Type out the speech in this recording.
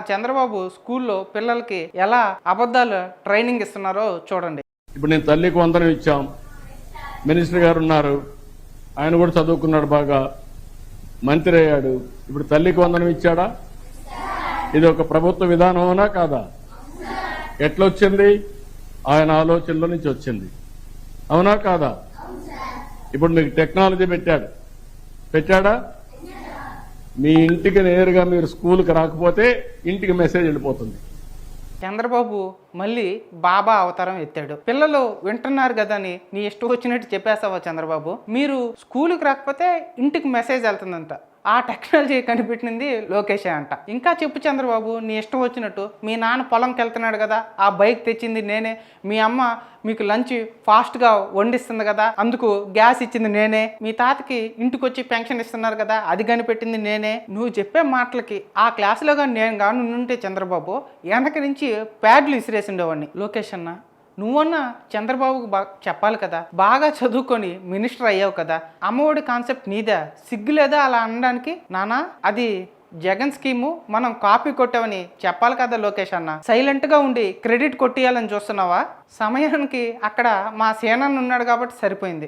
చంద్రబాబు స్కూల్లో పిల్లలకి ఎలా అబద్ధాలు ట్రైనింగ్ ఇస్తున్నారో చూడండి. ఇప్పుడు నేను తల్లికి వందనం ఇచ్చాం, మినిస్టర్ గారు ఉన్నారు, ఆయన కూడా చదువుకున్నాడు, బాగా మంత్రి అయ్యాడు. ఇప్పుడు తల్లికి వందనం ఇచ్చాడా? ఇది ఒక ప్రభుత్వ విధానమేనా కాదా? ఎట్లొచ్చింది? ఆయన ఆలోచనలో నుంచి వచ్చింది, అవునా కాదా? ఇప్పుడు మీకు టెక్నాలజీ పెట్టాడా? మీ ఇంటికి నేరుగా మీరు స్కూల్కి రాకపోతే ఇంటికి మెసేజ్ వెళ్ళిపోతుంది. చంద్రబాబు మళ్ళీ బాబా అవతారం ఎత్తాడు. పిల్లలు వింటున్నారు కదా అని నీ ఇష్టం వచ్చినట్టు చెప్పేస్తావా చంద్రబాబు? మీరు స్కూల్కి రాకపోతే ఇంటికి మెసేజ్ వెళ్తుందంట. ఆ టెక్నాలజీ కనిపెట్టింది లోకేష్ అంట. ఇంకా చెప్పు చంద్రబాబు, నీ ఇష్టం వచ్చినట్టు. మీ నాన్న పొలంకి వెళ్తున్నాడు కదా, ఆ బైక్ తెచ్చింది నేనే. మీ అమ్మ మీకు లంచ్ ఫాస్ట్గా వండిస్తుంది కదా, అందుకు గ్యాస్ ఇచ్చింది నేనే. మీ తాతకి ఇంటికి వచ్చి పెన్షన్ ఇస్తున్నారు కదా, అది కనిపెట్టింది నేనే. నువ్వు చెప్పే మాటలకి ఆ క్లాసులో కానీ నేను కానీ ఉంటే చంద్రబాబు వెనక నుంచి ప్యాడ్లు విసిరేసిండేవాడిని. లోకేష్ అన్న, నువ్వన్నా చంద్రబాబుకు చెప్పాలి కదా, బాగా చదువుకొని మినిస్టర్ అయ్యావు కదా, అమ్మఒడి కాన్సెప్ట్ నీదా? సిగ్గు లేదా అలా అనడానికి? నానా, అది జగన్ స్కీము, మనం కాపీ కొట్టామని చెప్పాలి కదా లోకేష్ అన్న. సైలెంట్గా ఉండి క్రెడిట్ కొట్టేయాలని చూస్తున్నావా? సమయానికి అక్కడ మా సేనాన్ని ఉన్నాడు కాబట్టి సరిపోయింది.